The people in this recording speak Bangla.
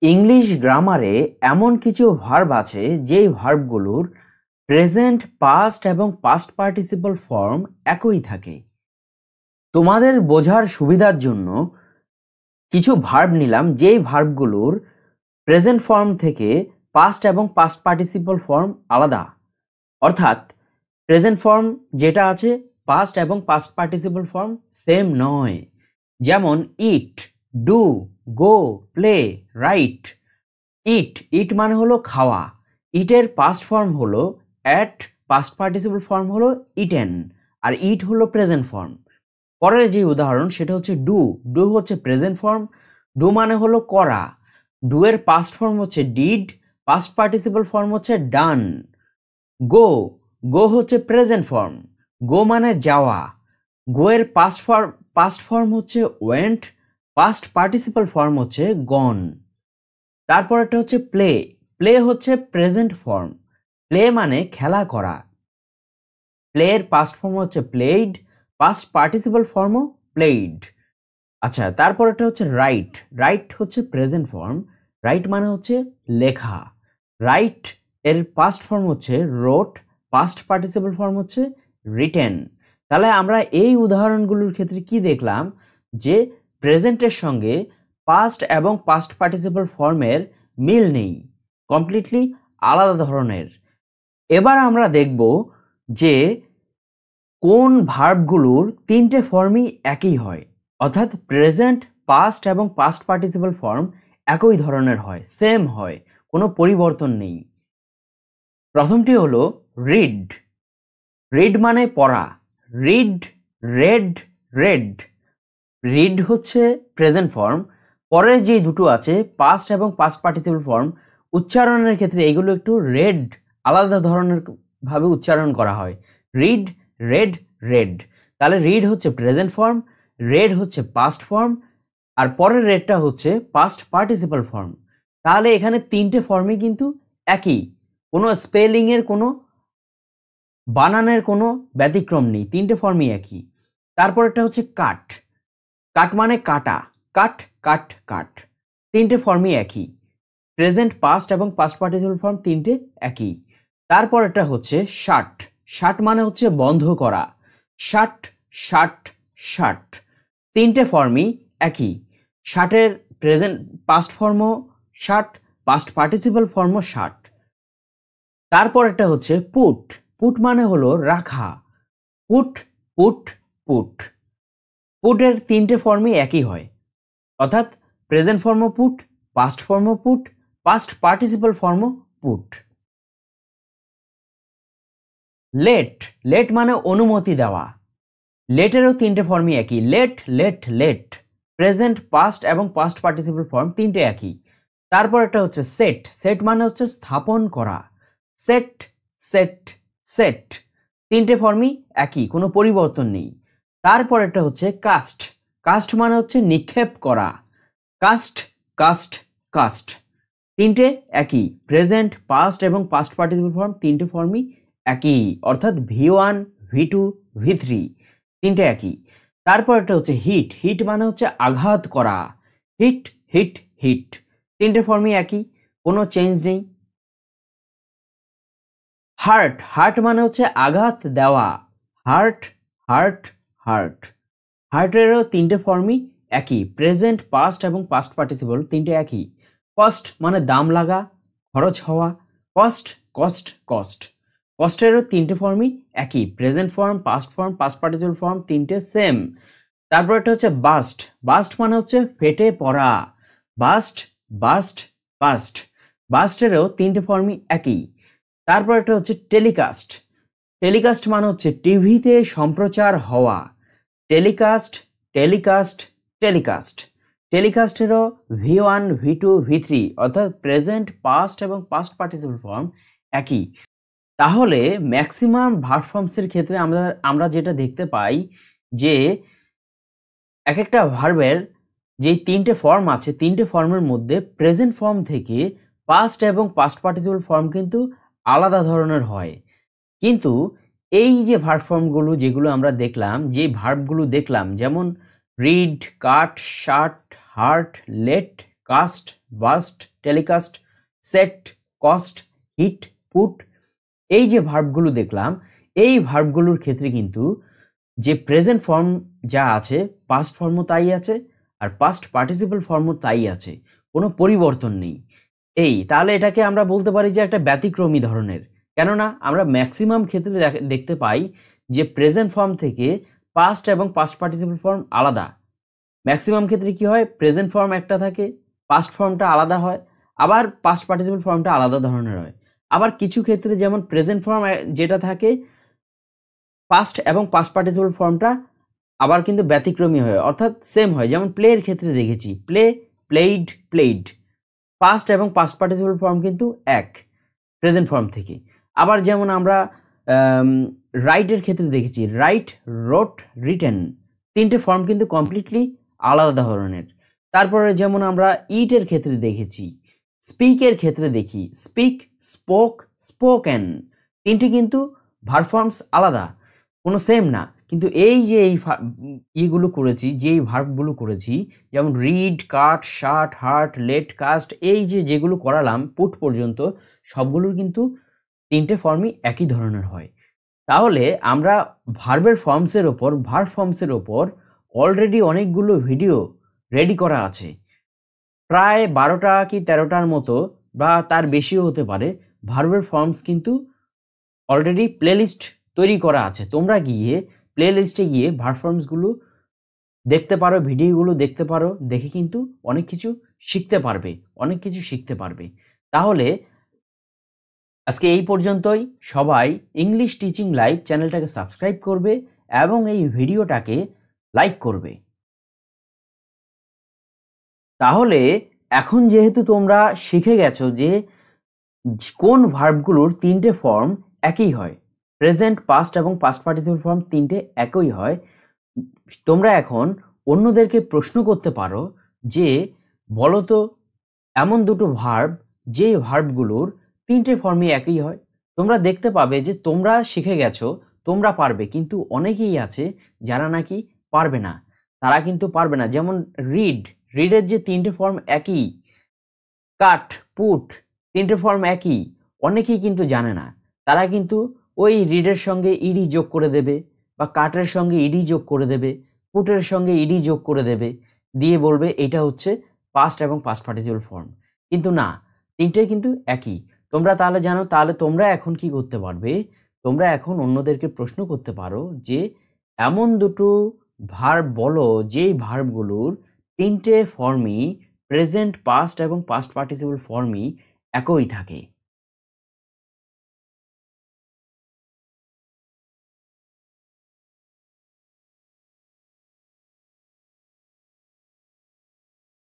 ইংলিশ গ্রামারে এমন কিছু ভার্ব আছে যেই ভার্বগুলোর প্রেজেন্ট, পাস্ট এবং পাস্ট পার্টিসিপল ফর্ম একই থাকে। তোমাদের বোঝার সুবিধার জন্য কিছু ভার্ব নিলাম যেই ভার্বগুলোর প্রেজেন্ট ফর্ম থেকে পাস্ট এবং পাস্ট পার্টিসিপল ফর্ম আলাদা, অর্থাৎ প্রেজেন্ট ফর্ম যেটা আছে পাস্ট এবং পাস্ট পার্টিসিপল ফর্ম সেম নয়। যেমন ইট, ডু, গো, প্লে, রাইট। ইট মানে হলো খাওয়া, ইটের পাস্ট ফর্ম হলো অ্যাট, পাস্ট পার্টিসিপল ফর্ম হলো ইটেন, আর ইট হলো প্রেজেন্ট ফর্ম। পরের যে উদাহরণ সেটা হচ্ছে ডু হচ্ছে প্রেজেন্ট ফর্ম, ডু মানে হলো করা, ডু এর পাস্ট ফর্ম হচ্ছে ডিড, পাস্ট পার্টিসিপল ফর্ম হচ্ছে ডান। গো হচ্ছে প্রেজেন্ট ফর্ম, গো মানে যাওয়া, গো এর পাস্ট ফর্ম হচ্ছে ওয়েন্ট, পাস্ট পার্টিসিপল ফর্ম হচ্ছে গন। তারপর একটা হচ্ছে প্লে হচ্ছে প্রেজেন্ট ফর্ম, প্লে মানে খেলা করা, প্লে এর পাস্ট ফর্ম হচ্ছে প্লেইড, পাস্ট পার্টিসিপল ফর্মও প্লেইড। আচ্ছা, তারপর একটা হচ্ছে রাইট হচ্ছে প্রেজেন্ট ফর্ম, রাইট মানে হচ্ছে লেখা, রাইট এর পাস্ট ফর্ম হচ্ছে রোট, পাস্ট পার্টিসিপল ফর্ম হচ্ছে রিটেন। তাহলে আমরা এই উদাহরণগুলোর ক্ষেত্রে কি দেখলাম, যে প্রেজেন্টের সঙ্গে পাস্ট এবং পাস্ট পার্টিসিপল ফর্মের মিল নেই, কমপ্লিটলি আলাদা ধরনের। এবার আমরা দেখব যে কোন ভার্বগুলোর তিনটে ফর্মই একই হয়, অর্থাৎ প্রেজেন্ট, পাস্ট এবং পাস্ট পার্টিসিপল ফর্ম একই ধরনের হয়, সেম হয়, কোনো পরিবর্তন নেই। প্রথমটি হলো রিড মানে পড়া, রিড, রেড হচ্ছে প্রেজেন্ট ফর্ম। পরের যে দুটো আছে পাস্ট এবং পাস্ট পার্টিসিপল ফর্ম, উচ্চারণের ক্ষেত্রে এগুলো একটু আলাদা ধরনের ভাবে উচ্চারণ করা হয়, রিড, রেড। তাহলে রিড হচ্ছে প্রেজেন্ট ফর্ম, রেড হচ্ছে পাস্ট ফর্ম, আর পরের রেডটা হচ্ছে পাস্ট পার্টিসিপল ফর্ম। তাহলে এখানে তিনটে ফর্মই কিন্তু একই, কোনো স্পেলিংয়ের কোনো বানানের কোনো ব্যতিক্রম নেই, তিনটে ফর্মই একই। তারপরেরটা হচ্ছে কাট মানে কাটা, কাট, তিনটে ফর্মই একই, প্রেজেন্ট, পাস্ট এবং পাস্ট পার্টিসিপল ফর্ম তিনটে একই। তারপর এটা হচ্ছে শার্ট মানে হচ্ছে বন্ধ করা, শার্ট, তিনটে ফর্মই একই, শার্টের প্রেজেন্ট পাস্ট ফর্মও শার্ট, পাস্ট পার্টিসিপল ফর্মও শার্ট। তারপর এটা হচ্ছে পুট মানে হলো রাখা, পুটের তিনটে ফর্মই একই হয়, অর্থাৎ প্রেজেন্ট ফর্মও পুট, পাস্ট ফর্মও পুট, পাস্ট পার্টিসিপল ফর্মও পুট। লেট মানে অনুমতি দেওয়া, লেটেরও তিনটে ফর্মই একই, লেট, প্রেজেন্ট, পাস্ট এবং পাস্ট পার্টিসিপল ফর্ম তিনটে একই। তারপর একটা হচ্ছে সেট মানে হচ্ছে স্থাপন করা, সেট, তিনটে ফর্মই একই, কোনো পরিবর্তন নেই। তারপর একটা হচ্ছে কাস্ট মানে হচ্ছে নিক্ষেপ করা, কাস্ট, তিনটে একই, প্রেজেন্ট, পাস্ট এবং পাস্ট পার্টিসিপল ফর্ম তিনটে ফর্মই একই, অর্থাৎ V1, V2, V3 তিনটে একই। তারপর একটা হচ্ছে হিট মানে হচ্ছে আঘাত করা, হিট, তিনটে ফর্মই একই, কোনো চেঞ্জ নেই। হার্ট মানে হচ্ছে আঘাত দেওয়া, হার্টেরও তিনটে ফর্মই একই, প্রেজেন্ট, পাস্ট এবং পাস্ট পার্টিসিপল তিনটে একই। কস্ট মানে দাম লাগা, খরচ হওয়া, কস্টেরও তিনটে ফর্মই একই, present form, past participle form তিনটে সেম। তারপর একটা হচ্ছে বাস্ট মানে হচ্ছে ফেটে পড়া, বাস্টেরও তিনটে ফর্মই একই। তারপর একটা হচ্ছে টেলিকাস্ট মানে হচ্ছে টিভিতে সম্প্রচার হওয়া, টেলিকাস্টেরও V1, V2, V3 অর্থাৎ প্রেজেন্ট, পাস্ট এবং পাস্ট পার্টিসিপল ফর্ম একই। তাহলে ম্যাক্সিমাম ভার্ব ফর্মসের ক্ষেত্রে আমরা যেটা দেখতে পাই যে এক একটা ভার্বের যে তিনটে ফর্ম আছে, তিনটে ফর্মের মধ্যে প্রেজেন্ট ফর্ম থেকে পাস্ট এবং পাস্ট পার্টিসিপল ফর্ম কিন্তু আলাদা ধরনের হয়। কিন্তু এই যে ভার্ব ফর্মগুলো যেগুলো আমরা দেখলাম, যে ভার্বগুলো দেখলাম, যেমন read, cut, shut, hurt, let, cast, burst, telecast, set, cost, hit, put, এই যে ভার্বগুলো দেখলাম, এই ভার্বগুলোর ক্ষেত্রে কিন্তু যে প্রেজেন্ট ফর্ম যা আছে পাস্ট ফর্মও তাই আছে, আর পাস্ট পার্টিসিপল ফর্মও তাই আছে, কোনো পরিবর্তন নেই। তাহলে এটাকে আমরা বলতে পারি যে একটা ব্যতিক্রমী ধরনের। কেননা আমরা ম্যাক্সিমাম ক্ষেত্রে দেখতে পাই যে প্রেজেন্ট ফর্ম থেকে পাস্ট এবং পাস্ট পার্টিসিপল ফর্ম আলাদা। ম্যাক্সিমাম ক্ষেত্রে কি হয়, প্রেজেন্ট ফর্ম একটা থাকে, পাস্ট ফর্মটা আলাদা হয়, আবার পাস্ট পার্টিসিপল ফর্মটা আলাদা ধরনের হয়। আবার কিছু ক্ষেত্রে যেমন প্রেজেন্ট ফর্ম যেটা থাকে, পাস্ট এবং পাস্ট পার্টিসিপল ফর্মটা আবার কিন্তু ব্যতিক্রমী হয়, অর্থাৎ সেম হয়। যেমন প্লের ক্ষেত্রে দেখেছি, প্লে, প্লেইড, প্লেইড, পাস্ট এবং পাস্ট পার্টিসিপল ফর্ম কিন্তু এক প্রেজেন্ট ফর্ম থেকে। আবার যেমন আমরা রাইটের ক্ষেত্রে দেখেছি, রাইট, রোট, রিটেন, তিনটে ফর্ম কিন্তু কমপ্লিটলি আলাদা ধরনের। তারপরে যেমন আমরা ইটের ক্ষেত্রে দেখেছি, স্পিকের ক্ষেত্রে দেখি, স্পিক, স্পোক, স্পোকেন, তিনটে কিন্তু ভার্ব ফর্মস আলাদা, কোনো সেম না। কিন্তু এই যে ইগুলো করেছি, যেই ভার্বগুলো করেছি, যেমন read, cut, shut, hurt, let, caste, এই যেগুলো করালাম পুট পর্যন্ত, সবগুলোর কিন্তু তিনটে ফর্মই একই ধরনের হয়। তাহলে আমরা ভার্ব ফর্মসের ওপর অলরেডি অনেকগুলো ভিডিও রেডি করা আছে, প্রায় 12টা কি 13টার মতো, বা তার বেশিও হতে পারে। ভার্বের ফর্মস কিন্তু অলরেডি প্লেলিস্ট তৈরি করা আছে, তোমরা গিয়ে প্লেলিস্টে গিয়ে ভার্ব ফর্মসগুলো দেখতে পারো, ভিডিওগুলো দেখতে পারো, দেখে কিন্তু অনেক কিছু শিখতে পারবে। তাহলে আজকে এই পর্যন্তই। সবাই ইংলিশ টিচিং লাইভ চ্যানেলটাকে সাবস্ক্রাইব করবে এবং এই ভিডিওটাকে লাইক করবে। তাহলে এখন যেহেতু তোমরা শিখে গেছো যে কোন ভার্বগুলোর তিনটে ফর্ম একই হয়, প্রেজেন্ট, পাস্ট এবং পাস্ট পার্টিসিপল ফর্ম তিনটে একই হয়, তোমরা এখন অন্যদেরকে প্রশ্ন করতে পারো যে বলো তো এমন দুটো ভার্ব যে ভার্বগুলোর তিনটে ফর্মই একই হয়। তোমরা দেখতে পাবে যে তোমরা শিখে গেছো, তোমরা পারবে, কিন্তু অনেকেই আছে যারা নাকি পারবে না, তারা কিন্তু পারবে না। যেমন রিডের যে তিনটে ফর্ম একই, কাট, পুট, তিনটে ফর্ম একই, অনেকেই কিন্তু জানে না। তারা কিন্তু ওই রিডের সঙ্গে ইডি যোগ করে দেবে, বা কাটের সঙ্গে ইডি যোগ করে দেবে, পুটের সঙ্গে ইডি যোগ করে দেবে, দিয়ে বলবে এটা হচ্ছে পাস্ট এবং পাস্ট পার্টিসিপল ফর্ম। কিন্তু না, তিনটেই কিন্তু একই। তোমরা তাহলে জানো, তাহলে তোমরা এখন কি করতে পারবে, তোমরা এখন অন্যদেরকে প্রশ্ন করতে পারো যে এমন দুটো ভার্ব বলো যেই ভার্বগুলোর তিনটে ফর্মই প্রেজেন্ট, পাস্ট এবং পাস্ট পার্টিসিপল ফর্মই একই থাকে।